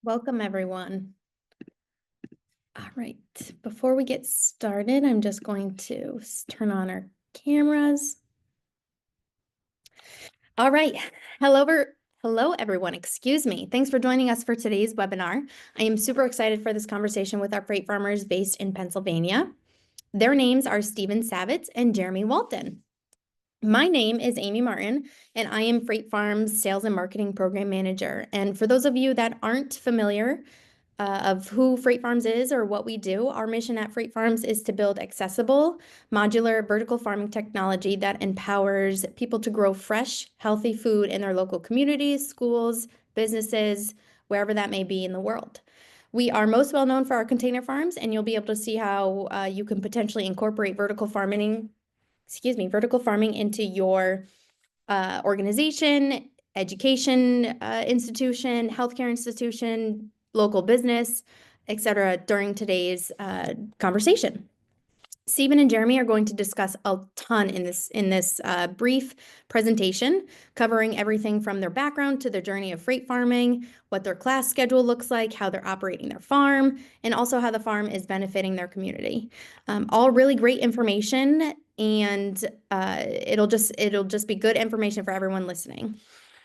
Welcome, everyone. All right, before we get started, I'm just going to turn on our cameras. All right, hello everyone, excuse me. Thanks for joining us for today's webinar. I am super excited for this conversation with our freight farmers based in Pennsylvania. Their names are Stephen Savitz and Jeremy Walton. My name is Amy Martin, and I am Freight Farm's Sales and Marketing Program Manager. And for those of you that aren't familiar of who Freight Farms is or what we do, our mission at Freight Farms is to build accessible, modular, vertical farming technology that empowers people to grow fresh, healthy food in their local communities, schools, businesses, wherever that may be in the world. We are most well known for our container farms, and you'll be able to see how you can potentially incorporate vertical farming into your organization, education institution, healthcare institution, local business, etc. during today's conversation. Stephen and Jeremy are going to discuss a ton in this brief presentation, covering everything from their background to their journey of freight farming, what their class schedule looks like, how they're operating their farm, and also how the farm is benefiting their community. All really great information, and it'll just be good information for everyone listening.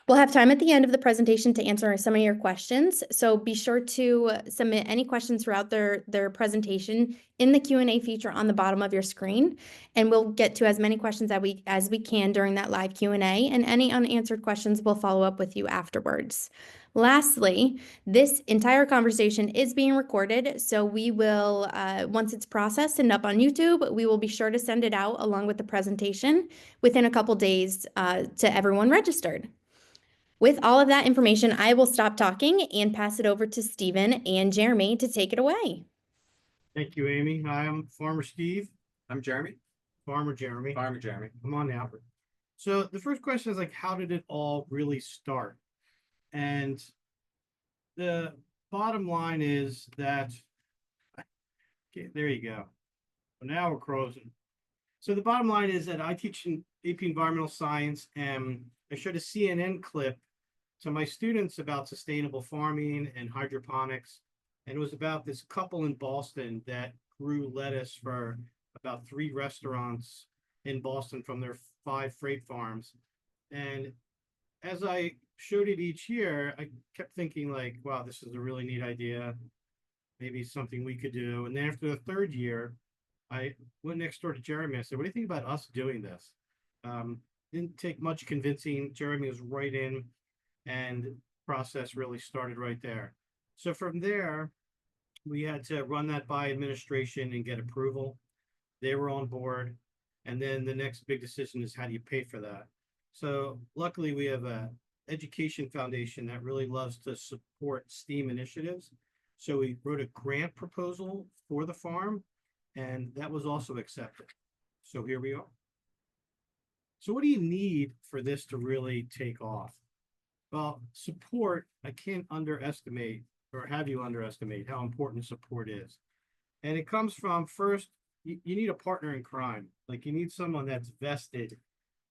We'll have time at the end of the presentation to answer some of your questions, so be sure to submit any questions throughout their presentation in the Q&A feature on the bottom of your screen, and we'll get to as many questions as we can during that live Q&A, and any unanswered questions we'll follow up with you afterwards. Lastly, this entire conversation is being recorded, so we will, once it's processed and up on YouTube, we will be sure to send it out along with the presentation within a couple days to everyone registered. With all of that information, I will stop talking and pass it over to Stephen and Jeremy to take it away. Thank you, Amy. Hi, I'm Farmer Steve. I'm Jeremy. Farmer Jeremy. Farmer Jeremy. Come on now. So the first question is like, how did it all really start? And the bottom line is that, okay, there you go. Well, now we're closing. So the bottom line is that I teach in AP Environmental Science, and I showed a CNN clip to my students about sustainable farming and hydroponics. And it was about this couple in Boston that grew lettuce for about 3 restaurants in Boston from their 5 freight farms. And as I showed it each year, I kept thinking like, wow, this is a really neat idea. Maybe something we could do. And then after the 3rd year, I went next door to Jeremy. I said, what do you think about us doing this? Didn't take much convincing. Jeremy was right in, and the process really started right there. So from there, we had to run that by administration and get approval. They were on board. And then the next big decision is, how do you pay for that? So luckily we have a education foundation that really loves to support STEAM initiatives. So we wrote a grant proposal for the farm, and that was also accepted. So here we are. So what do you need for this to really take off? Well, support, I can't underestimate or have you underestimate how important support is. And it comes from, first, you need a partner in crime. Like, you need someone that's vested,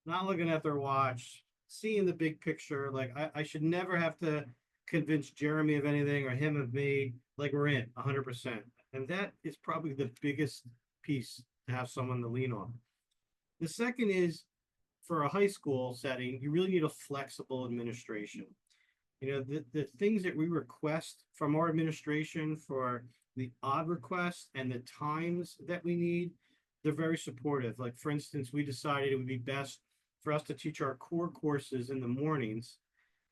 not looking at their watch, seeing the big picture. Like, I should never have to convince Jeremy of anything or him of me. Like, we're in 100%. And that is probably the biggest piece, to have someone to lean on. The second is, for a high school setting, you really need a flexible administration. You know, the things that we request from our administration for the odd requests and the times that we need, they're very supportive. Like, for instance, we decided it would be best for us to teach our core courses in the mornings,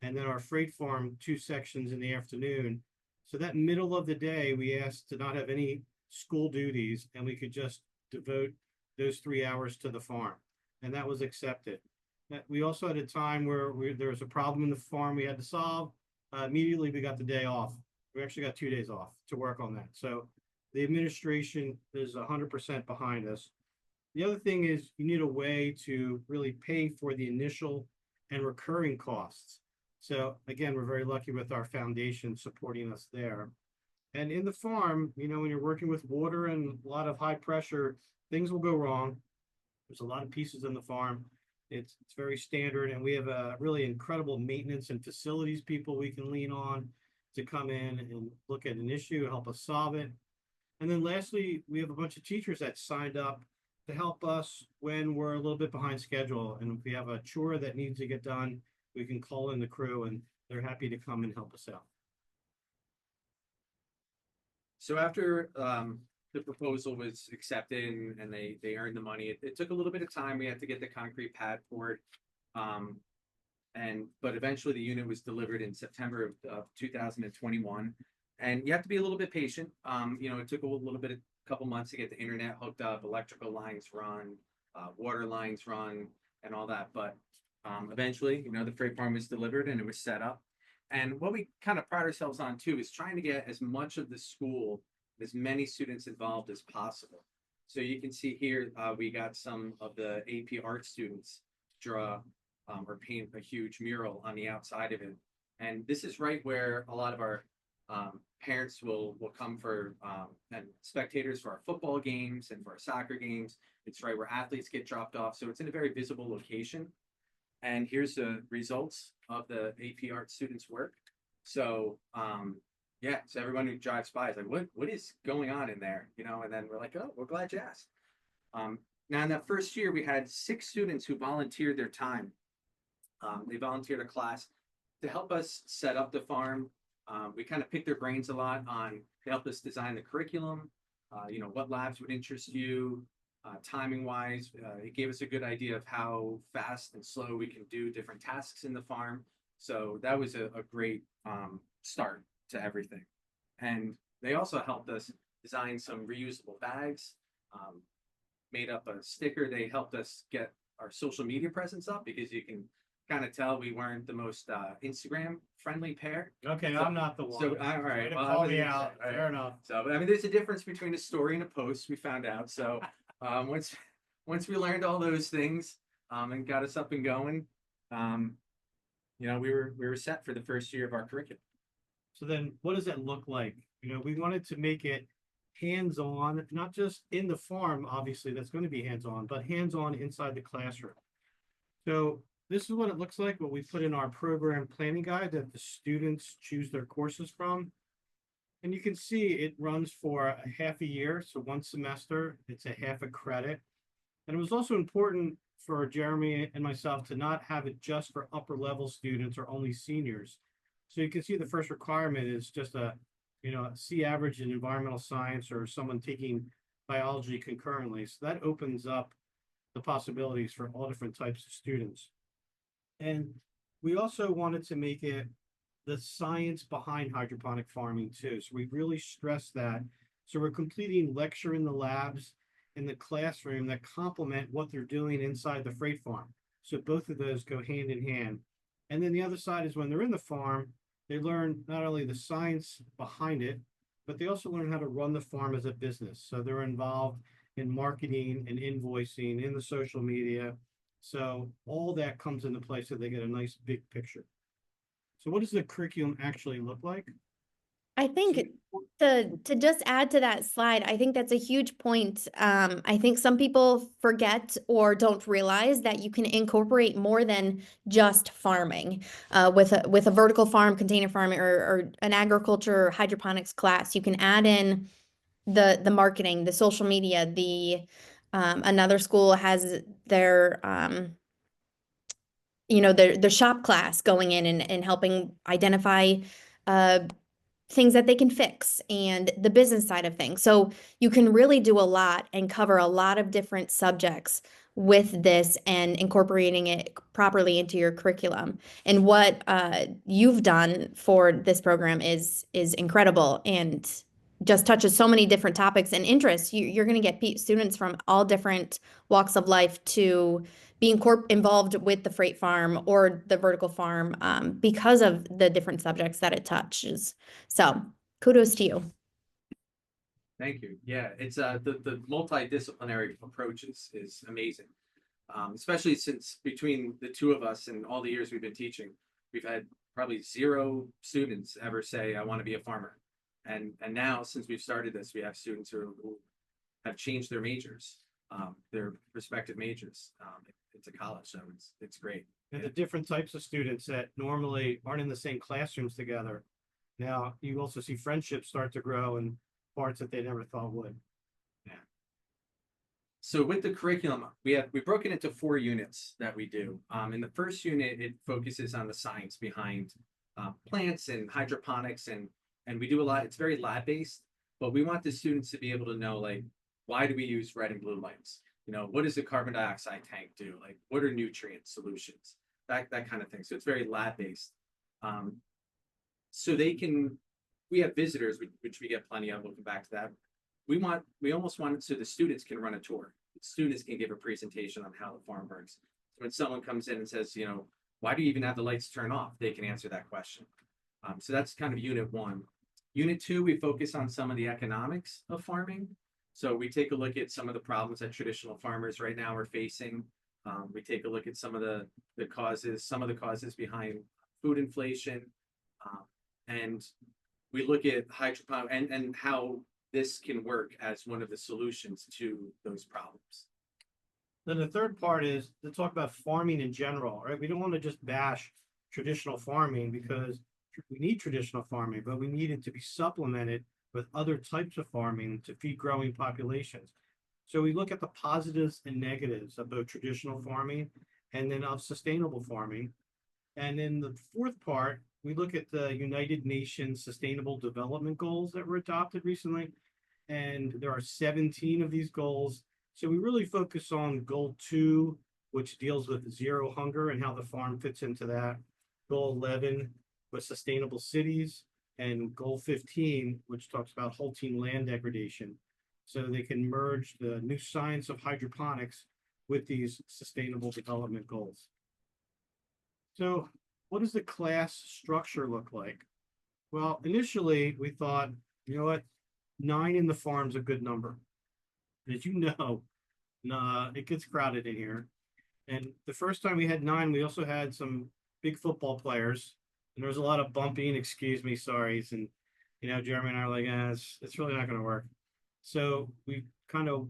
and then our freight farm 2 sections in the afternoon. So that middle of the day, we asked to not have any school duties, and we could just devote those 3 hours to the farm. And that was accepted. We also had a time where there was a problem in the farm we had to solve. Immediately, we got the day off. We actually got 2 days off to work on that. So the administration is 100% behind us. The other thing is, you need a way to really pay for the initial and recurring costs. So again, we're very lucky with our foundation supporting us there. And in the farm, you know, when you're working with water and a lot of high pressure, things will go wrong. There's a lot of pieces in the farm. It's very standard, and we have a really incredible maintenance and facilities people we can lean on to come in and look at an issue, help us solve it. And then lastly, we have a bunch of teachers that signed up to help us when we're a little bit behind schedule. And if we have a chore that needs to get done, we can call in the crew and they're happy to come and help us out. So after the proposal was accepted and they earned the money, it took a little bit of time. We had to get the concrete pad poured. But eventually the unit was delivered in September of 2021. And you have to be a little bit patient. It took a little bit, a couple months to get the internet hooked up, electrical lines run, water lines run, and all that. But eventually, the freight farm was delivered and it was set up. And what we kind of pride ourselves on too is trying to get as much of the school, as many students involved as possible. So you can see here, we got some of the AP art students draw or paint a huge mural on the outside of it. And this is right where a lot of our parents will come for and spectators for our football games and for our soccer games. It's right where athletes get dropped off. So it's in a very visible location. And here's the results of the AP art students' work. So so everyone who drives by is like, what is going on in there? And then we're like, oh, we're glad you asked. Now in that first year, we had 6 students who volunteered their time. They volunteered a class to help us set up the farm. We kind of picked their brains a lot on, they helped us design the curriculum, what labs would interest you, timing wise. It gave us a good idea of how fast and slow we can do different tasks in the farm. So that was a great start to everything. And they also helped us design some reusable bags, made up a sticker. They helped us get our social media presence up because you can kind of tell we weren't the most Instagram friendly pair. Okay, So- I'm not the one. So, all right. Way to well, I call was- me out. all right. Fair enough. So, there's a difference between a story and a post, we found out. So, once we learned all those things, and got us up and going, we were set for the first year of our curriculum. So then what does that look like? We wanted to make it hands-on, not just in the farm, obviously, that's going to be hands-on, but hands-on inside the classroom. So this is what it looks like, what we put in our program planning guide that the students choose their courses from. And you can see it runs for a half a year, so one semester, it's a half a credit. And it was also important for Jeremy and myself to not have it just for upper level students or only seniors. So you can see the first requirement is just a C average in environmental science or someone taking biology concurrently. So that opens up the possibilities for all different types of students. And we also wanted to make it the science behind hydroponic farming too. So we really stress that. So we're completing lecture in the labs in the classroom that complement what they're doing inside the freight farm. So both of those go hand in hand. And then the other side is when they're in the farm, they learn not only the science behind it, but they also learn how to run the farm as a business. So they're involved in marketing and invoicing, in the social media. So all that comes into play so they get a nice big picture. So what does the curriculum actually look like? I think to just add to that slide, I think that's a huge point. I think some people forget or don't realize that you can incorporate more than just farming. With a vertical farm, container farming, or an agriculture hydroponics class, you can add in the marketing, the social media. Another school has their their shop class going in and helping identify things that they can fix and the business side of things. So you can really do a lot and cover a lot of different subjects with this and incorporating it properly into your curriculum. And what you've done for this program is incredible and just touches so many different topics and interests. You're going to get students from all different walks of life to being involved with the freight farm or the vertical farm because of the different subjects that it touches. So kudos to you. Thank you. Yeah, it's the multidisciplinary approach is amazing. Especially since between the two of us and all the years we've been teaching, we've had probably 0 students ever say, I want to be a farmer. And now since we've started this, we have students who have changed their majors, their respective majors into college. So it's great. And the different types of students that normally aren't in the same classrooms together. Now, you also see friendships start to grow in parts that they never thought would. So with the curriculum, we broke it into 4 units that we do. In the first unit, it focuses on the science behind plants and hydroponics, and we do a lot. It's very lab based, but we want the students to be able to know, like, why do we use red and blue lights? You know, what does a carbon dioxide tank do? Like, what are nutrient solutions? That kind of thing. So it's very lab based. Um, so they can. We have visitors, which we get plenty of. We'll come back to that. We almost want it so the students can run a tour. The students can give a presentation on how the farm works. So when someone comes in and says, you know, why do you even have the lights turned off? They can answer that question. So that's kind of unit 1. Unit 2, we focus on some of the economics of farming. So we take a look at some of the problems that traditional farmers right now are facing. We take a look at some of the causes behind food inflation, and we look at hydroponic and how this can work as one of the solutions to those problems. Then the third part is to talk about farming in general, right? We don't want to just bash traditional farming because we need traditional farming, but we need it to be supplemented with other types of farming to feed growing populations. So we look at the positives and negatives of both traditional farming and then of sustainable farming. And then the fourth part, we look at the United Nations Sustainable Development Goals that were adopted recently. And there are 17 of these goals. So we really focus on goal 2, which deals with zero hunger and how the farm fits into that. Goal 11 with sustainable cities, and goal 15, which talks about halting land degradation. So they can merge the new science of hydroponics with these sustainable development goals. So what does the class structure look like? Well, initially we thought, you know what, 9 in the farm's a good number. As you know, it gets crowded in here. And the first time we had 9, we also had some big football players, and there was a lot of bumping, excuse me, sorries. And, you know, Jeremy and I are like, it's really not going to work. So we kind of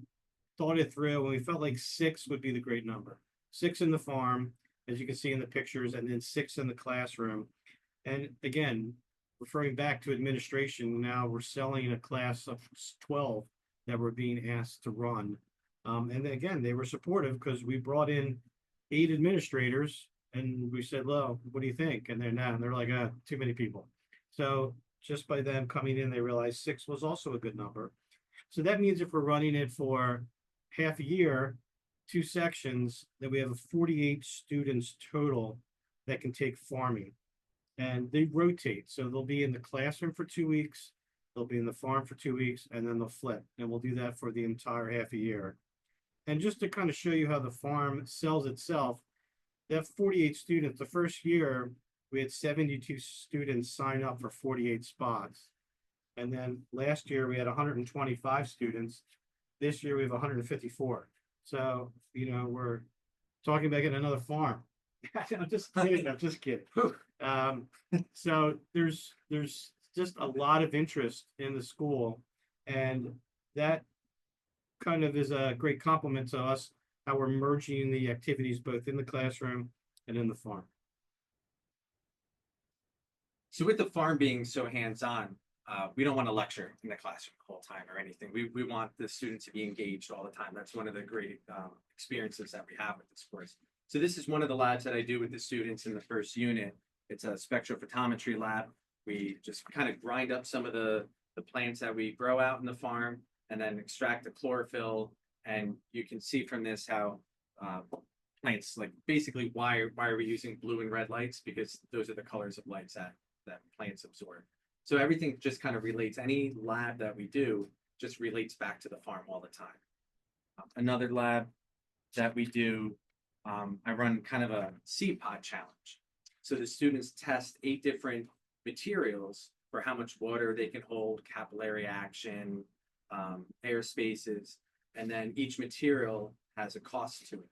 thought it through, and we felt like 6 would be the great number. 6 in the farm, as you can see in the pictures, and then 6 in the classroom. And again, referring back to administration, now we're selling a class of 12 that we're being asked to run. And again, they were supportive because we brought in 8 administrators and we said, well, what do you think? And they're like, too many people. So just by them coming in, they realized 6 was also a good number. So that means if we're running it for half a year, 2 sections, that we have 48 students total that can take farming. And they rotate. So they'll be in the classroom for 2 weeks, they'll be in the farm for 2 weeks, and then they'll flip. And we'll do that for the entire half a year. And just to kind of show you how the farm sells itself, they have 48 students. The first year, we had 72 students sign up for 48 spots. And then last year, we had 125 students. This year, we have 154. So, you know, we're talking about getting another farm. I'm just kidding. So there's just a lot of interest in the school, and that kind of is a great compliment to us, how we're merging the activities both in the classroom and in the farm. So with the farm being so hands-on, we don't want to lecture in the classroom the whole time or anything. We want the students to be engaged all the time. That's one of the great experiences that we have with this course. So this is one of the labs that I do with the students in the first unit. It's a spectrophotometry lab. We just kind of grind up some of the plants that we grow out in the farm and then extract the chlorophyll. And you can see from this how plants, like basically why are we using blue and red lights? Because those are the colors of lights that plants absorb. So everything just kind of relates. Any lab that we do just relates back to the farm all the time. Another lab that we do, I run kind of a seed pod challenge. So the students test 8 different materials for how much water they can hold, capillary action, air spaces, and then each material has a cost to it.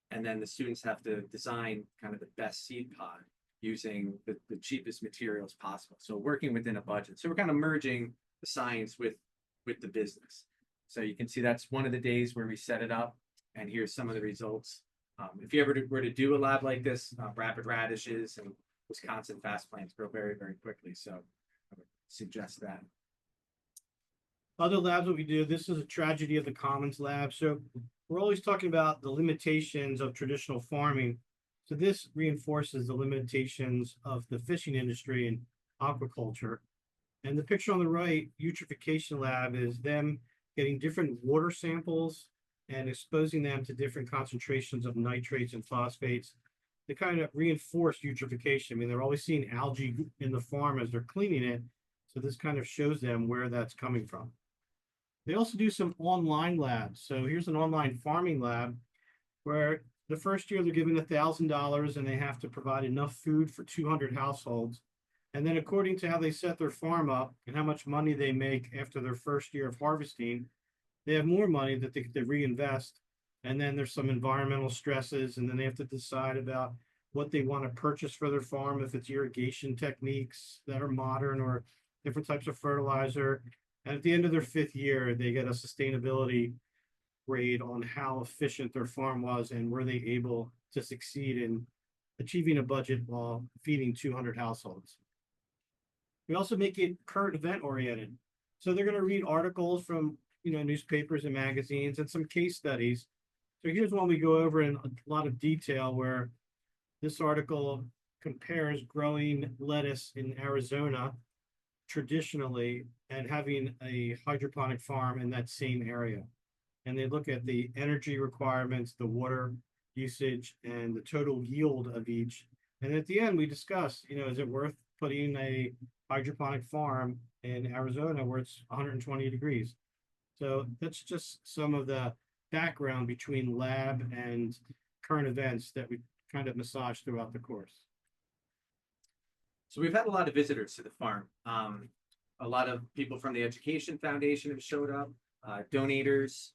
And then the students have to design kind of the best seed pod using the cheapest materials possible. So working within a budget. So we're kind of merging the science with the business. So you can see that's one of the days where we set it up, and here's some of the results. If you ever were to do a lab like this, rapid radishes and Wisconsin fast plants grow very, very quickly. So suggest that. Other labs, what we do, this is a tragedy of the commons lab. So we're always talking about the limitations of traditional farming. So this reinforces the limitations of the fishing industry and aquaculture. And the picture on the right, eutrophication lab, is them getting different water samples and exposing them to different concentrations of nitrates and phosphates to kind of reinforce eutrophication. I mean, they're always seeing algae in the farm as they're cleaning it. So this kind of shows them where that's coming from. They also do some online labs. So here's an online farming lab where the first year they're given $1,000 and they have to provide enough food for 200 households. And then according to how they set their farm up and how much money they make after their first year of harvesting, they have more money that they could reinvest. And then there's some environmental stresses, and then they have to decide about what they want to purchase for their farm, if it's irrigation techniques that are modern or different types of fertilizer. And at the end of their 5th year, they get a sustainability grade on how efficient their farm was and were they able to succeed in achieving a budget while feeding 200 households. We also make it current event oriented. So they're going to read articles from newspapers and magazines and some case studies. So here's one we go over in a lot of detail where this article compares growing lettuce in Arizona traditionally and having a hydroponic farm in that same area. And they look at the energy requirements, the water usage, and the total yield of each. And at the end, we discuss, is it worth putting a hydroponic farm in Arizona where it's 120 degrees? So that's just some of the background between lab and current events that we kind of massage throughout the course. So we've had a lot of visitors to the farm. A lot of people from the Education Foundation have showed up, donators.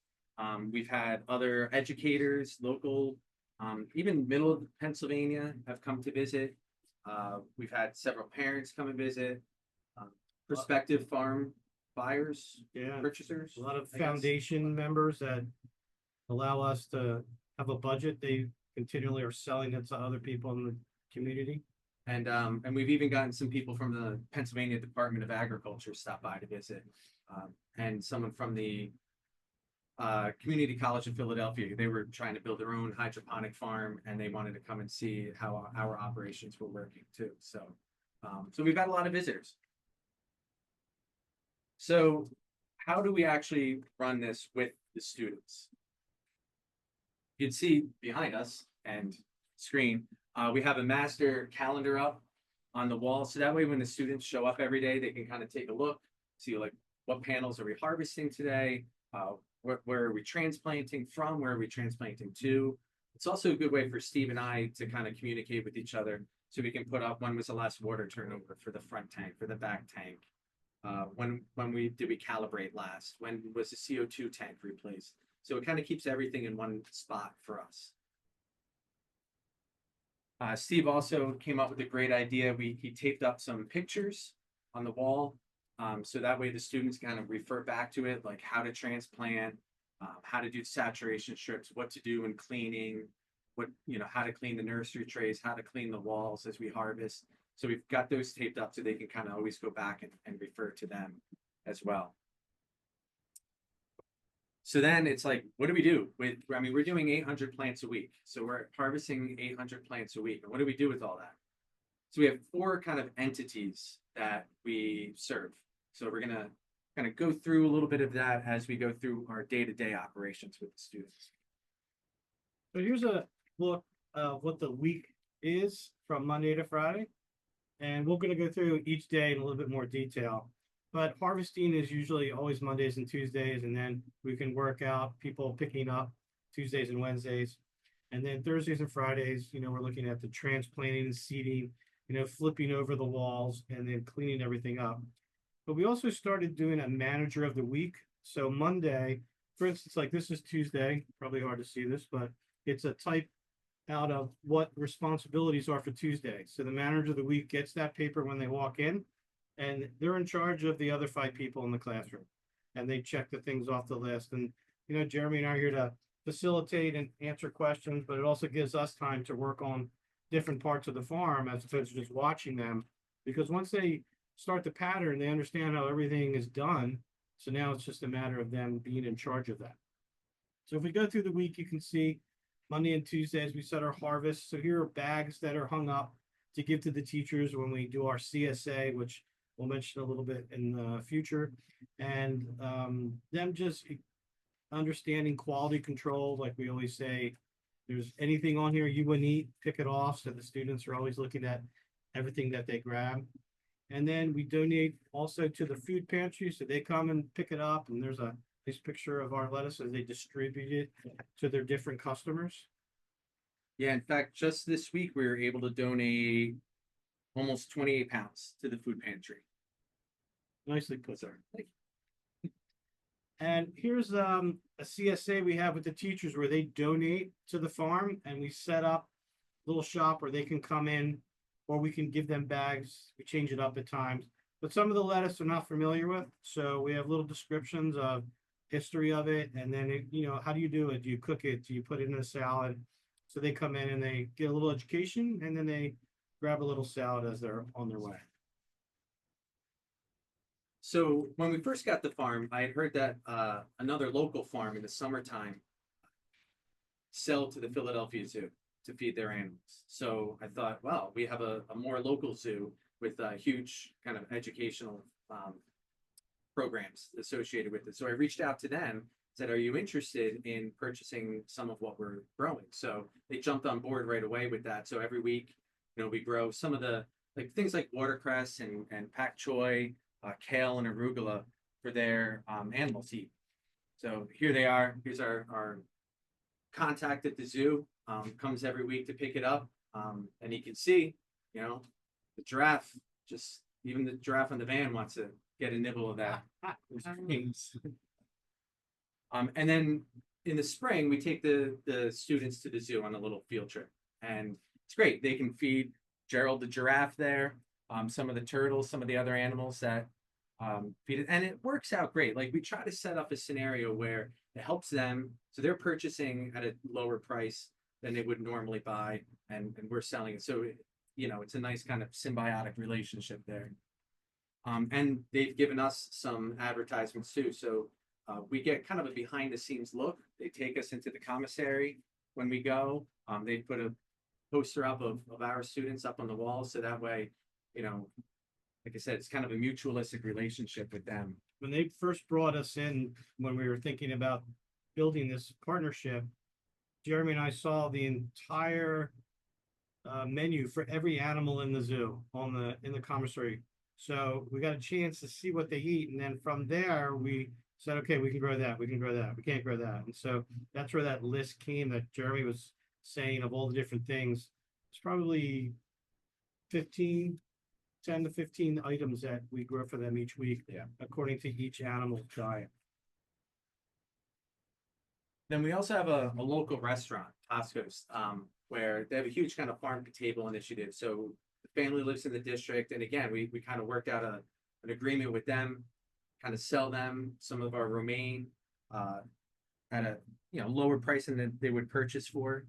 We've had other educators, local, even middle of Pennsylvania have come to visit. We've had several parents come and visit, prospective farm buyers, purchasers. A lot of foundation members that allow us to have a budget. They continually are selling it to other people in the community. And we've even gotten some people from the Pennsylvania Department of Agriculture stop by to visit, and someone from the Community College of Philadelphia. They were trying to build their own hydroponic farm, and they wanted to come and see how our operations were working too. So we've got a lot of visitors. So how do we actually run this with the students? You can see behind us and screen, we have a master calendar up on the wall. So that way, when the students show up every day, they can kind of take a look, see like what panels are we harvesting today? Where are we transplanting from? Where are we transplanting to? It's also a good way for Steve and I to kind of communicate with each other. So we can put up when was the last water turnover for the front tank, for the back tank. When did we calibrate last? When was the CO2 tank replaced? So it kind of keeps everything in one spot for us. Steve also came up with a great idea. He taped up some pictures on the wall. So that way the students kind of refer back to it, like how to transplant, how to do saturation strips, what to do in cleaning, how to clean the nursery trays, how to clean the walls as we harvest. So we've got those taped up so they can kind of always go back and refer to them as well. So then it's like, what do we do? We're doing 800 plants a week. So we're harvesting 800 plants a week. And what do we do with all that? So we have 4 kind of entities that we serve. So we're going to kind of go through a little bit of that as we go through our day-to-day operations with the students. So here's a look of what the week is from Monday to Friday. And we're going to go through each day in a little bit more detail. But harvesting is usually always Mondays and Tuesdays, and then we can work out people picking up Tuesdays and Wednesdays. And then Thursdays and Fridays, we're looking at the transplanting and seeding, flipping over the walls and then cleaning everything up. But we also started doing a manager of the week. So Monday, for instance, like this is Tuesday, probably hard to see this, but it's a type out of what responsibilities are for Tuesday. So the manager of the week gets that paper when they walk in, and they're in charge of the other 5 people in the classroom. And they check the things off the list. And, Jeremy and I are here to facilitate and answer questions, but it also gives us time to work on different parts of the farm as opposed to just watching them. Because once they start the pattern. They understand how everything is done. So now it's just a matter of them being in charge of that. So if we go through the week, you can see Monday and Tuesdays, we set our harvest. So here are bags that are hung up to give to the teachers when we do our CSA, which we'll mention a little bit in the future. And them just understanding quality control, like we always say, there's anything on here you wouldn't eat, pick it off. So the students are always looking at everything that they grab. And then we donate also to the food pantry. So they come and pick it up. And there's a nice picture of our lettuce as they distribute it to their different customers. Yeah, in fact, just this week we were able to donate almost 28 pounds to the food pantry. Nicely put. Sorry. And here's a CSA we have with the teachers where they donate to the farm and we set up a little shop where they can come in or we can give them bags. We change it up at times. But some of the lettuce they're not familiar with. So we have little descriptions of history of it. And then, how do you do it? Do you cook it? Do you put it in a salad? So they come in and they get a little education and then they grab a little salad as they're on their way. So when we first got the farm, I had heard that another local farm in the summertime sell to the Philadelphia Zoo to feed their animals. So I thought, well, we have a more local zoo with huge kind of educational programs associated with it. So I reached out to them, said, are you interested in purchasing some of what we're growing? So they jumped on board right away with that. So every week, we grow some of the things like watercress and pak choi, kale and arugula for their animals to eat. So here they are. Here's our contact at the zoo. Comes every week to pick it up. And you can see, the giraffe, even the giraffe in the van wants to get a nibble of that. And then in the spring, we take the students to the zoo on a little field trip. And it's great. They can feed Gerald the giraffe there, some of the turtles, some of the other animals that feed it. And it works out great. Like we try to set up a scenario where it helps them. So they're purchasing at a lower price than they would normally buy. And we're selling it. So, it's a nice kind of symbiotic relationship there. And they've given us some advertisements too. So we get kind of a behind the scenes look. They take us into the commissary when we go. They put a poster up of our students up on the wall. So that way, like I said, it's kind of a mutualistic relationship with them. When they first brought us in, when we were thinking about building this partnership, Jeremy and I saw the entire menu for every animal in the zoo in the commissary. So we got a chance to see what they eat. And then from there, we said, okay, we can grow that. We can grow that. We can't grow that. And so that's where that list came that Jeremy was saying of all the different things. It's probably 10 to 15 items that we grow for them each week, according to each animal's diet. Then we also have a local restaurant, Tosco's, where they have a huge kind of farm to table initiative. So the family lives in the district. And again, we kind of worked out an agreement with them, kind of sell them some of our romaine at a lower price than they would purchase for.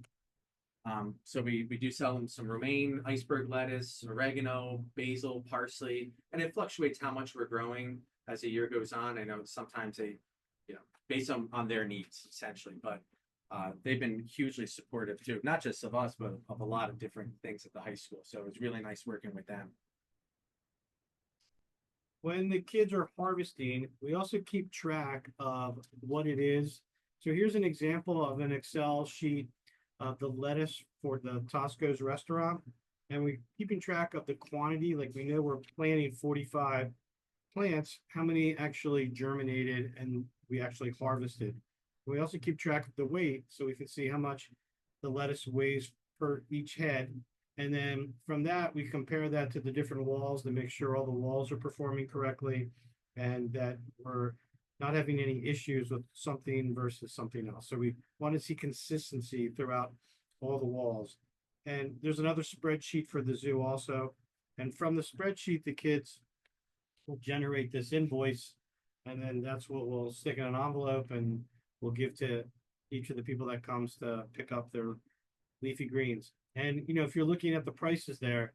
So we do sell them some romaine, iceberg lettuce, oregano, basil, parsley, and it fluctuates how much we're growing as the year goes on. I know sometimes they, based on their needs essentially, but they've been hugely supportive too, not just of us, but of a lot of different things at the high school. So it's really nice working with them. When the kids are harvesting, we also keep track of what it is. So here's an example of an Excel sheet of the lettuce for the Tosco's restaurant. And we're keeping track of the quantity. Like we know we're planting 45 plants, how many actually germinated and we actually harvested. We also keep track of the weight so we can see how much the lettuce weighs per each head. And then from that, we compare that to the different walls to make sure all the walls are performing correctly and that we're not having any issues with something versus something else. So we want to see consistency throughout all the walls. And there's another spreadsheet for the zoo also. And from the spreadsheet, the kids will generate this invoice. And then that's what we'll stick in an envelope and we'll give to each of the people that comes to pick up their leafy greens. And, if you're looking at the prices there,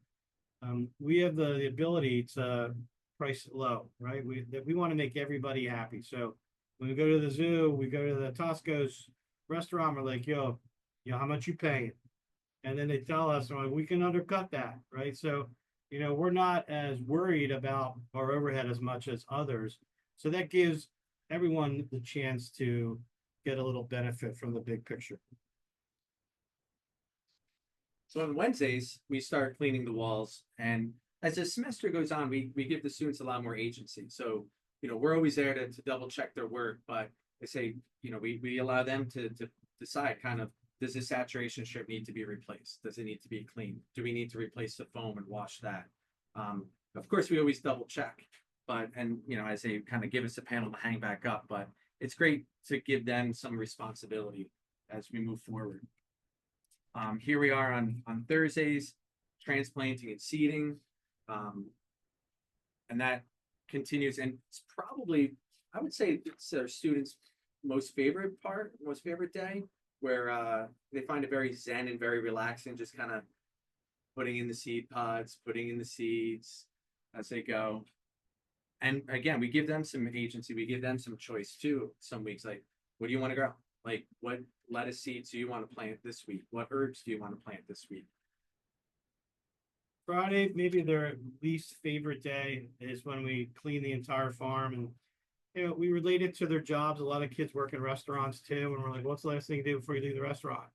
we have the ability to price it low, right? We want to make everybody happy. So when we go to the zoo, we go to the Tosco's restaurant, we're like, yo, how much you paying? And then they tell us, well, we can undercut that, right? So, we're not as worried about our overhead as much as others. So that gives everyone the chance to get a little benefit from the big picture. So on Wednesdays, we start cleaning the walls, and as the semester goes on, we give the students a lot more agency. So, we're always there to double check their work, but I say, we allow them to decide kind of, does the saturation strip need to be replaced? Does it need to be cleaned? Do we need to replace the foam and wash that? Of course, we always double check, but, and, I say kind of give us a panel to hang back up, but it's great to give them some responsibility as we move forward. Here we are on Thursdays, transplanting and seeding. And that continues, and it's probably, I would say it's our students' most favorite day, where they find it very zen and very relaxing, just kind of putting in the seed pods, putting in the seeds as they go. And again, we give them some agency, we give them some choice too. Some weeks, like, what do you want to grow? Like, what lettuce seeds do you want to plant this week? What herbs do you want to plant this week? Friday, maybe their least favorite day is when we clean the entire farm, and we relate it to their jobs. A lot of kids work in restaurants too, and we're like, what's the last thing you do before you leave the restaurant?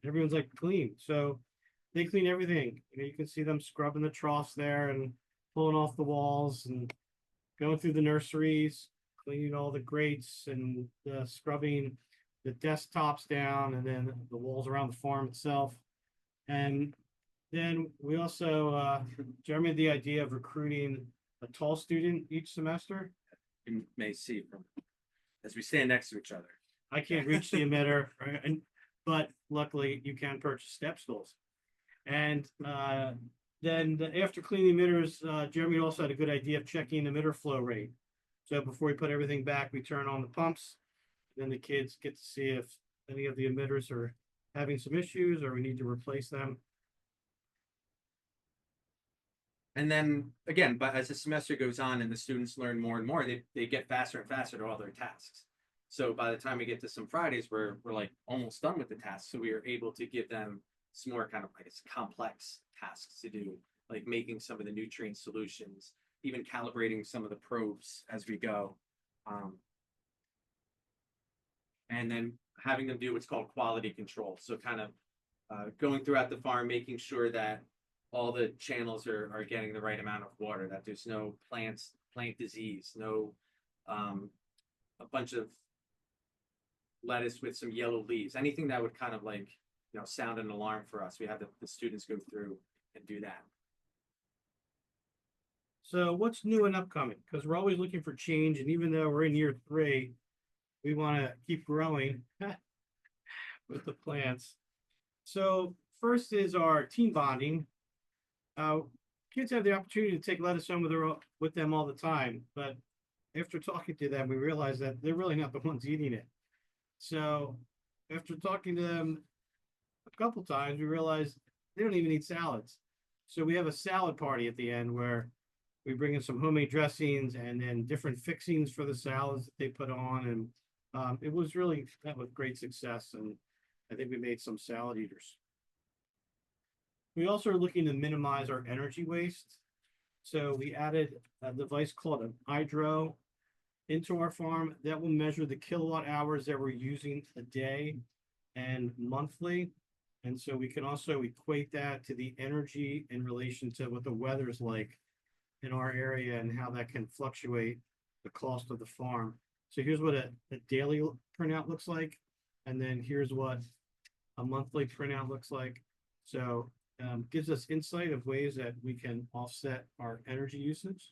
Everyone's like, clean. So they clean everything. You can see them scrubbing the troughs there and pulling off the walls and going through the nurseries, cleaning all the grates and scrubbing the desktops down, and then the walls around the farm itself. And then we also, Jeremy had the idea of recruiting a tall student each semester. You may see from as we stand next to each other. I can't reach the emitter, right? But luckily you can purchase step stools. And then after cleaning the emitters, Jeremy also had a good idea of checking the emitter flow rate. So before we put everything back, we turn on the pumps. Then the kids get to see if any of the emitters are having some issues or we need to replace them. And then again, but as the semester goes on and the students learn more and more, they get faster and faster to all their tasks. So by the time we get to some Fridays, we're like almost done with the tasks. So we are able to give them some more kind of, I guess, complex tasks to do, like making some of the nutrient solutions, even calibrating some of the probes as we go. And then having them do what's called quality control. So kind of going throughout the farm, making sure that all the channels are getting the right amount of water, that there's no plant disease, no a bunch of lettuce with some yellow leaves, anything that would kind of like, sound an alarm for us. We have the students go through and do that. So what's new and upcoming? Because we're always looking for change. And even though we're in year 3, we want to keep growing with the plants. So first is our team bonding. Kids have the opportunity to take lettuce home with them all the time, but after talking to them, we realized that they're really not the ones eating it. So after talking to them a couple times, we realized they don't even eat salads. So we have a salad party at the end where we bring in some homemade dressings and then different fixings for the salads that they put on. And it was really met with great success. And I think we made some salad eaters. We also are looking to minimize our energy waste. So we added a device called an hydro into our farm that will measure the kilowatt hours that we're using a day and monthly. And so we can also equate that to the energy in relation to what the weather is like in our area and how that can fluctuate the cost of the farm. So here's what a daily printout looks like. And then here's what a monthly printout looks like. So gives us insight of ways that we can offset our energy usage.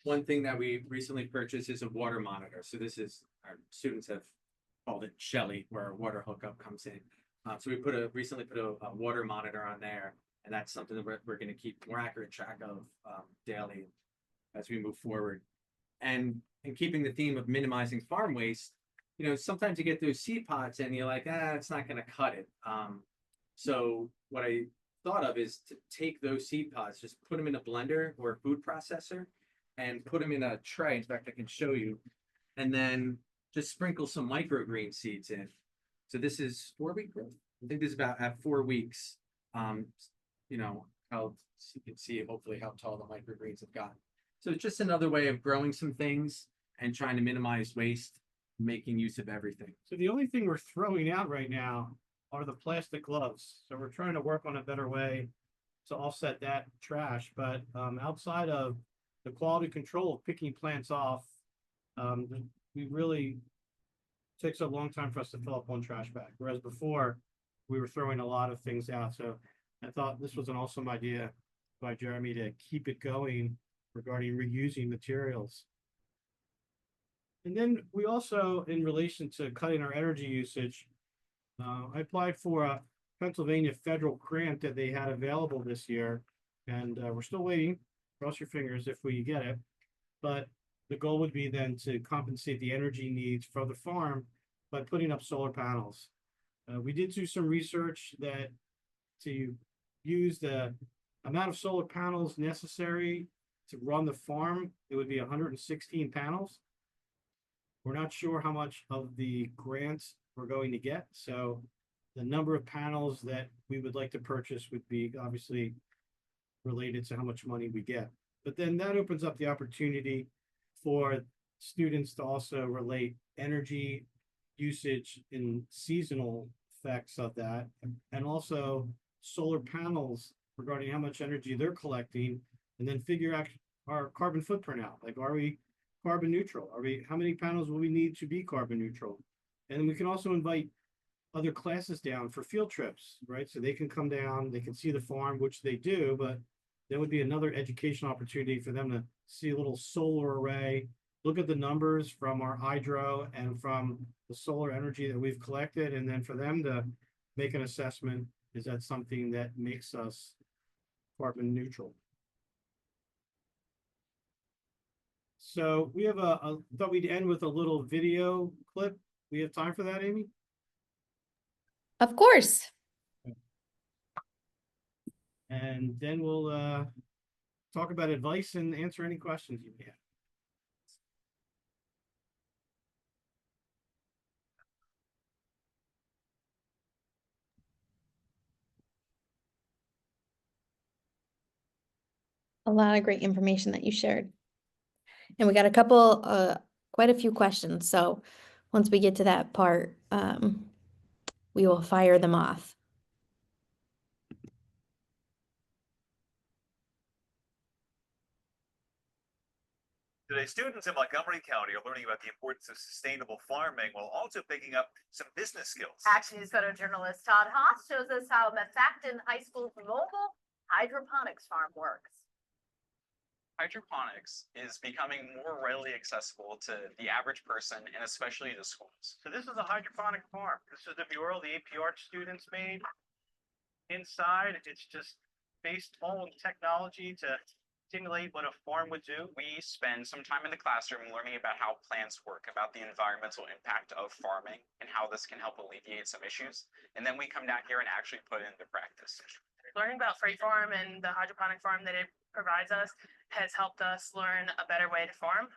One thing that we recently purchased is a water monitor. So this is, our students have called it Shelly, where our water hookup comes in. So we recently put a water monitor on there, and that's something that we're going to keep more accurate track of daily as we move forward. And in keeping the theme of minimizing farm waste, sometimes you get those seed pods and you're like, it's not going to cut it. So what I thought of is to take those seed pods, just put them in a blender or a food processor and put them in a tray. In fact, I can show you. And then just sprinkle some microgreen seeds in. So this is 4 week growth. I think this is about at 4 weeks. You know, how you can see hopefully how tall the microgreens have gotten. So it's just another way of growing some things and trying to minimize waste, making use of everything. So the only thing we're throwing out right now are the plastic gloves. So we're trying to work on a better way to offset that trash. But outside of the quality control of picking plants off, we really takes a long time for us to fill up one trash bag. Whereas before, we were throwing a lot of things out. So I thought this was an awesome idea by Jeremy to keep it going regarding reusing materials. And then we also, in relation to cutting our energy usage, I applied for a Pennsylvania federal grant that they had available this year, and we're still waiting. Cross your fingers if we get it. But the goal would be then to compensate the energy needs for the farm by putting up solar panels. We did do some research that to use the amount of solar panels necessary to run the farm, it would be 116 panels. We're not sure how much of the grants we're going to get. So the number of panels that we would like to purchase would be obviously related to how much money we get. But then that opens up the opportunity for students to also relate energy usage in seasonal effects of that, and also solar panels regarding how much energy they're collecting, and then figure out our carbon footprint out. Like, are we carbon neutral? How many panels will we need to be carbon neutral? And then we can also invite other classes down for field trips, right? So they can come down, they can see the farm, which they do, but there would be another educational opportunity for them to see a little solar array, look at the numbers from our hydro and from the solar energy that we've collected, and then for them to make an assessment, is that something that makes us carbon neutral? So we have thought we'd end with a little video clip. We have time for that, Amy? Of course. And then we'll talk about advice and answer any questions you may have. A lot of great information that you shared. And we got quite a few questions. So once we get to that part, we will fire them off. Today, students in Montgomery County are learning about the importance of sustainable farming while also picking up some business skills. Action News photojournalist Todd Haas shows us how Methacton High School's mobile hydroponics farm works. Hydroponics is becoming more readily accessible to the average person and especially the schools. So this is a hydroponic farm. This is the mural the AP Art students made. Inside, it's just based all on technology to simulate what a farm would do. We spend some time in the classroom learning about how plants work, about the environmental impact of farming and how this can help alleviate some issues. And then we come down here and actually put it into practice. Learning about Freight Farm and the hydroponic farm that it provides us has helped us learn a better way to farm,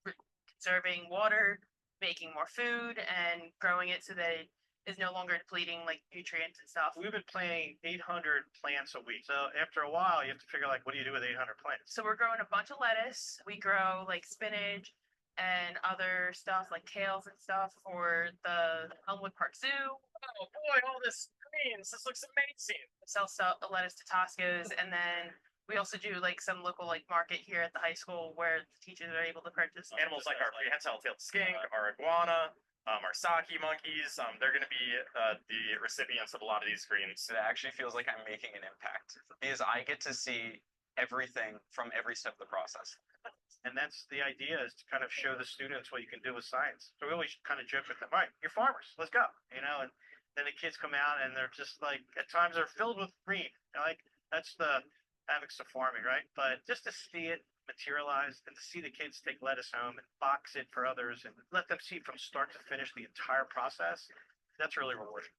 conserving water, making more food, and growing it so that it is no longer depleting like nutrients and stuff. We've been planting 800 plants a week. So after a while, you have to figure like, what do you do with 800 plants? So we're growing a bunch of lettuce. We grow like spinach and other stuff like kales and stuff for the Elmwood Park Zoo. Oh boy, all this greens, this looks amazing. We sell lettuce to Toscos, and then we also do like some local like market here at the high school where the teachers are able to purchase Animals like our prehensile-tailed skink, our iguana, our saki monkeys, they're going to be the recipients of a lot of these greens. It actually feels like I'm making an impact because I get to see everything from every step of the process. And that's the idea, is to kind of show the students what you can do with science. So we always kind of joke with them, all right, you're farmers, let's go, and then the kids come out and they're just like, at times they're filled with green. Like, that's the havocs of farming, right? But just to see it materialize and to see the kids take lettuce home and box it for others and let them see from start to finish the entire process, that's really rewarding.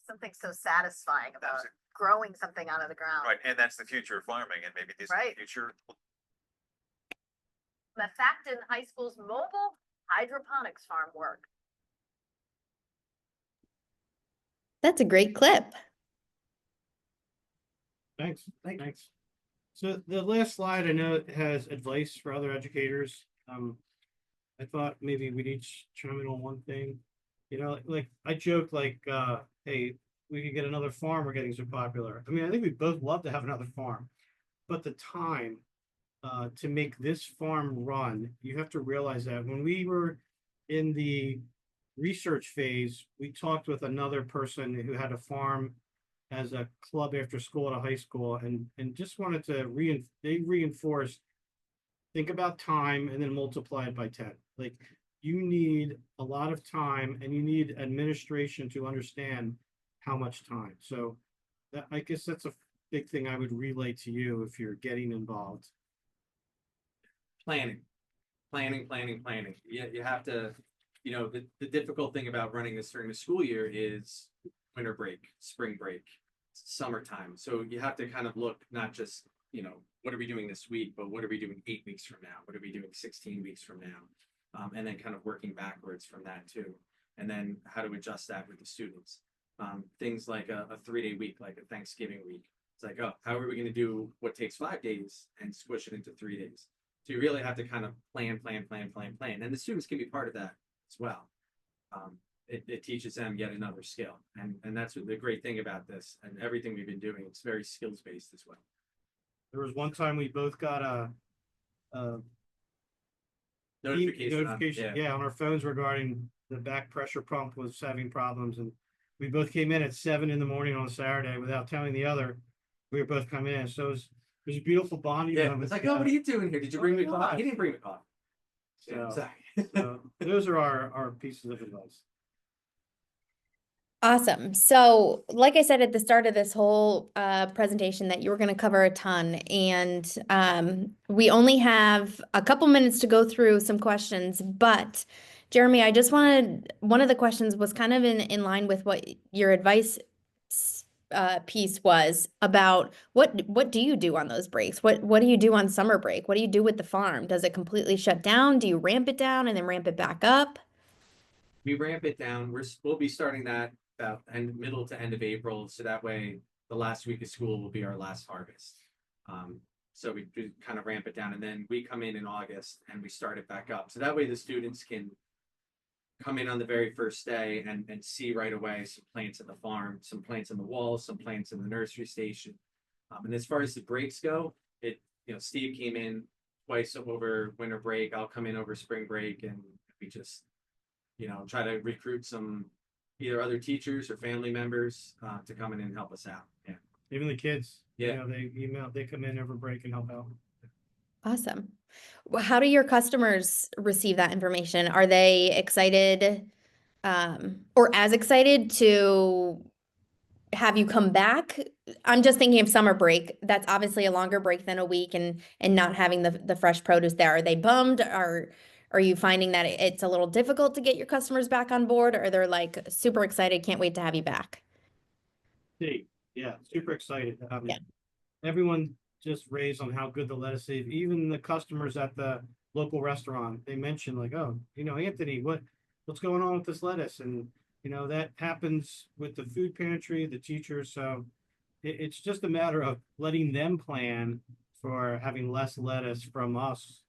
something so satisfying about Absolutely. growing something out of the ground. Right, and that's the future of farming, and maybe this is Right. the future. Methacton High School's mobile hydroponics farm work. That's a great clip. Thanks, thanks. So the last slide, I know it has advice for other educators. I thought maybe we'd each chime in on one thing. You know, like I joked like, hey, we could get another farm, we're getting so popular. I mean, I think we both love to have another farm, but the time to make this farm run, you have to realize that when we were in the research phase, we talked with another person who had a farm as a club after school at a high school, and just wanted to reinforce, think about time and then multiply it by 10. Like, you need a lot of time and you need administration to understand how much time. So that, I guess that's a big thing I would relay to you if you're getting involved. Planning. You have to, the difficult thing about running this during the school year is winter break, spring break, summertime. So you have to kind of look, not just, what are we doing this week, but what are we doing 8 weeks from now? What are we doing 16 weeks from now? And then kind of working backwards from that too. And then how to adjust that with the students. Things like a 3-day week, like a Thanksgiving week. It's like, oh, how are we going to do what takes 5 days and squish it into 3 days? So you really have to kind of plan. And the students can be part of that as well. It teaches them yet another skill. And that's what the great thing about this and everything we've been doing. It's very skills based as well. There was one time we both got a Notification. yeah, on our phones regarding the back pressure pump was having problems, and we both came in at 7 in the morning on a Saturday without telling the other. We were both coming in, so it was a beautiful bonding Yeah, moment. it's like, oh, what are you doing here? Did you bring me coffee? God. He didn't bring me coffee. Yeah, So, sorry. so those are our pieces of advice. Awesome. So, like I said at the start of this whole presentation, that you were going to cover a ton, and we only have a couple minutes to go through some questions. But Jeremy, I just wanted, one of the questions was kind of in line with what your advice piece was about. What do you do on those breaks? What do you do on summer break? What do you do with the farm? Does it completely shut down? Do you ramp it down and then ramp it back up? We ramp it down. We'll be starting that about middle to end of April. So that way the last week of school will be our last harvest. So we do kind of ramp it down, and then we come in August and we start it back up. So that way the students can come in on the very first day and see right away some plants at the farm, some plants on the walls, some plants in the nursery station. And as far as the breaks go, Steve came in twice over winter break. I'll come in over spring break, and we just, try to recruit some either other teachers or family members to come in and help us out. Yeah. Even the kids, Yeah. they come in over break and help out. Awesome. How do your customers receive that information? Are they excited, or as excited to have you come back? I'm just thinking of summer break. That's obviously a longer break than a week, and not having the fresh produce there. Are they bummed? Are you finding that it's a little difficult to get your customers back on board, or they're like super excited, can't wait to have you back? Yeah, super excited. Yeah. Everyone just raised on how good the lettuce is. Even the customers at the local restaurant, they mentioned like, oh, Anthony, what's going on with this lettuce? And that happens with the food pantry, the teachers. So it's just a matter of letting them plan for having less lettuce from us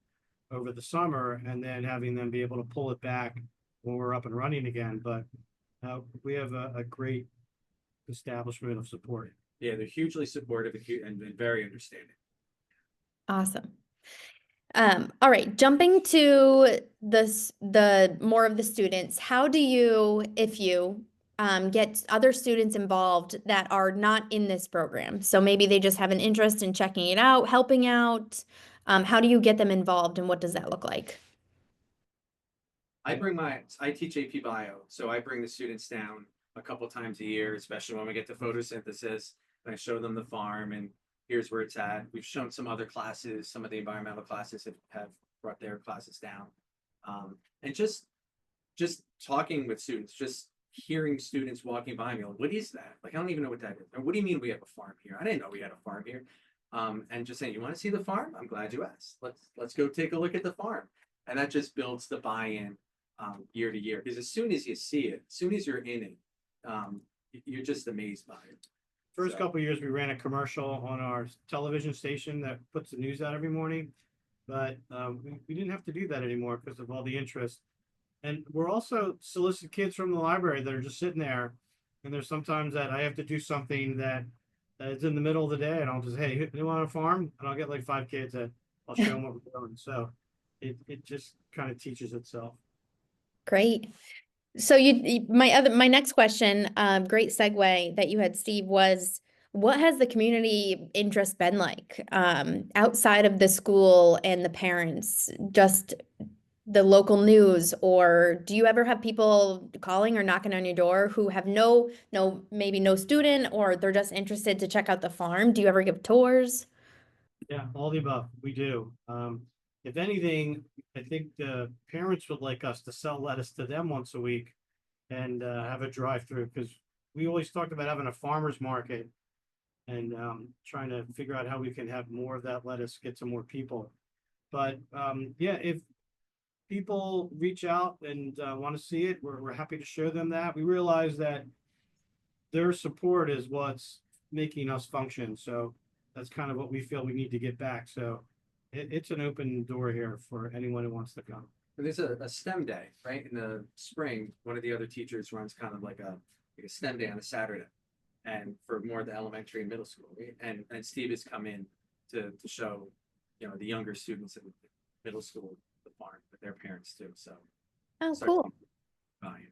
over the summer, and then having them be able to pull it back when we're up and running again. But we have a great establishment of support. Yeah, they're hugely supportive and very understanding. Awesome. All right, jumping to the more of the students, how do you, if you get other students involved that are not in this program? So maybe they just have an interest in checking it out, helping out. How do you get them involved, and what does that look like? I teach AP Bio, so I bring the students down a couple times a year, especially when we get to photosynthesis, and I show them the farm and here's where it's at. We've shown some other classes, some of the environmental classes have brought their classes down. And just talking with students, just hearing students walking by me, like, what is that? Like, I don't even know what that is. Or what do you mean we have a farm here? I didn't know we had a farm here. And just saying, you want to see the farm? I'm glad you asked. Let's go take a look at the farm. And that just builds the buy-in year to year. Because as soon as you see it, as soon as you're in it, you're just amazed by it. First So- couple of years, we ran a commercial on our television station that puts the news out every morning. But we didn't have to do that anymore because of all the interest. And we're also solicit kids from the library that are just sitting there. And there's sometimes that I have to do something that is in the middle of the day, and I'll just, hey, you want a farm? And I'll get like 5 kids that I'll show them what we're doing. So it just kind of teaches itself. Great. So my next question, great segue that you had, Steve, was what has the community interest been like outside of the school and the parents, just the local news, or do you ever have people calling or knocking on your door who have maybe no student, or they're just interested to check out the farm? Do you ever give tours? Yeah, all the above. We do. If anything, I think the parents would like us to sell lettuce to them once a week and have a drive-through, because we always talked about having a farmer's market and trying to figure out how we can have more of that lettuce get to more people. But yeah, if people reach out and want to see it, we're happy to show them that. We realize that their support is what's making us function. So that's kind of what we feel we need to get back. So it's an open door here for anyone who wants to come. There's a STEM day, right? In the spring, one of the other teachers runs kind of like a STEM day on a Saturday. And for more of the elementary and middle school. Right? And Steve has come in to show, the younger students in middle school the farm with their parents too. So Oh, start cool. to buy-in.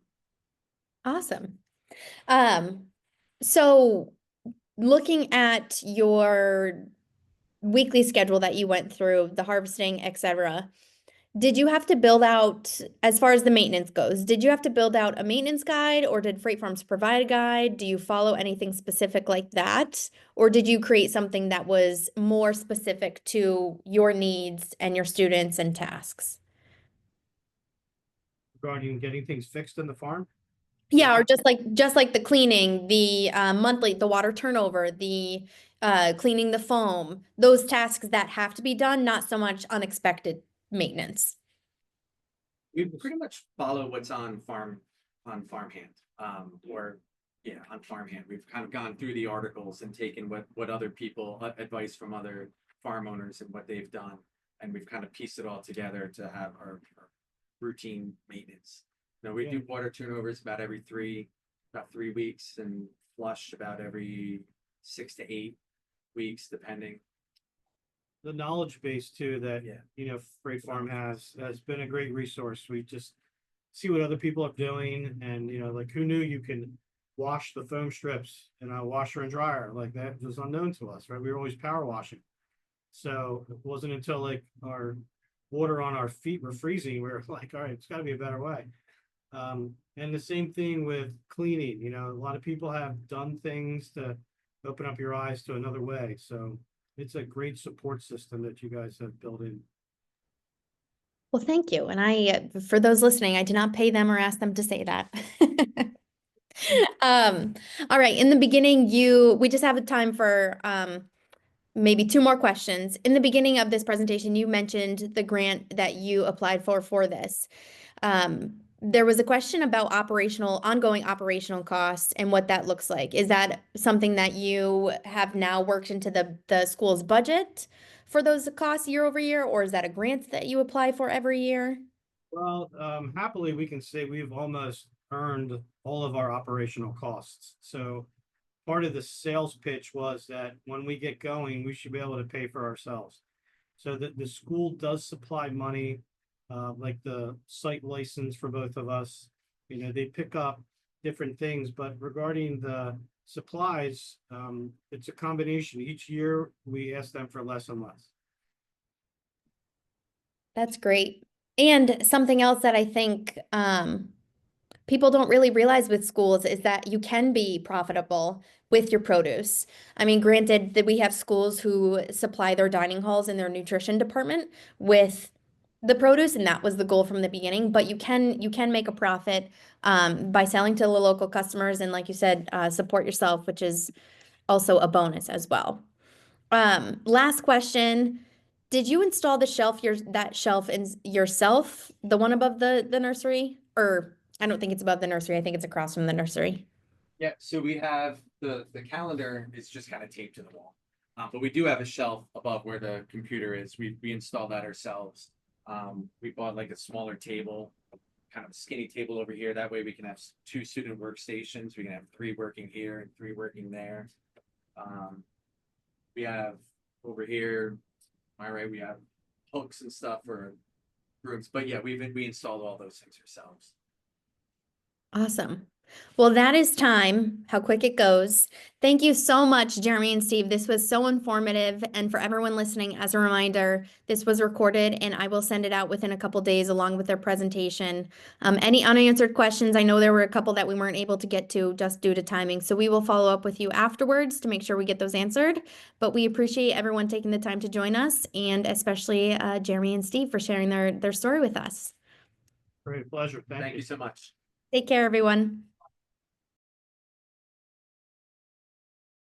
Awesome. So looking at your weekly schedule that you went through, the harvesting, etc., did you have to build out, as far as the maintenance goes, did you have to build out a maintenance guide, or did Freight Farms provide a guide? Do you follow anything specific like that? Or did you create something that was more specific to your needs and your students and tasks? Regarding getting things fixed in the farm. Yeah, or just like the cleaning, the the water turnover, the cleaning the foam, those tasks that have to be done, not so much unexpected maintenance. We pretty much follow what's on farmhand, or yeah, on farmhand. We've kind of gone through the articles and taken what other people advice from other farm owners and what they've done, and we've kind of pieced it all together to have our routine maintenance. We do water turnovers about 3 weeks, and flush about every 6 to 8 weeks, depending. The knowledge base too that Yeah. Freight Farm has been a great resource. We just see what other people are doing, and like, who knew you can wash the foam strips in a washer and dryer? Like, that was unknown to us, right? We were always power washing. So it wasn't until like our water on our feet were freezing, we were like, all right, it's got to be a better way. And the same thing with cleaning. A lot of people have done things to open up your eyes to another way. So it's a great support system that you guys have built in. Well, thank you. And for those listening, I did not pay them or ask them to say that. All right. In the beginning, we just have time for maybe 2 more questions. In the beginning of this presentation, you mentioned the grant that you applied for this. There was a question about ongoing operational costs and what that looks like. Is that something that you have now worked into the school's budget for those costs year over year, or is that a grant that you apply for every year? Well, happily, we can say we've almost earned all of our operational costs. So part of the sales pitch was that when we get going, we should be able to pay for ourselves. So the school does supply money, like the site license for both of us. They pick up different things, but regarding the supplies, it's a combination. Each year we ask them for less and less. That's great. And something else that I think people don't really realize with schools is that you can be profitable with your produce. I mean, granted that we have schools who supply their dining halls and their nutrition department with the produce, and that was the goal from the beginning. But you can make a profit by selling to the local customers, and like you said, support yourself, which is also a bonus as well. Last question. Did you install the shelf that shelf in yourself, the one above the nursery? Or I don't think it's above the nursery. I think it's across from the nursery. Yeah, so we have the calendar is just kind of taped to the wall. But we do have a shelf above where the computer is. We installed that ourselves. We bought like a smaller table, kind of a skinny table over here. That way we can have 2 student workstations. We can have 3 working here and 3 working there. We have over here, all right, we have hooks and stuff for rooms. But yeah, we installed all those things ourselves. Awesome. Well, that is time. How quick it goes. Thank you so much, Jeremy and Steve. This was so informative. And for everyone listening, as a reminder, this was recorded and I will send it out within a couple days along with their presentation. Any unanswered questions, I know there were a couple that we weren't able to get to just due to timing. So we will follow up with you afterwards to make sure we get those answered. But we appreciate everyone taking the time to join us, and especially Jeremy and Steve for sharing their story with us. Great pleasure. Thank you so much. Take care, everyone.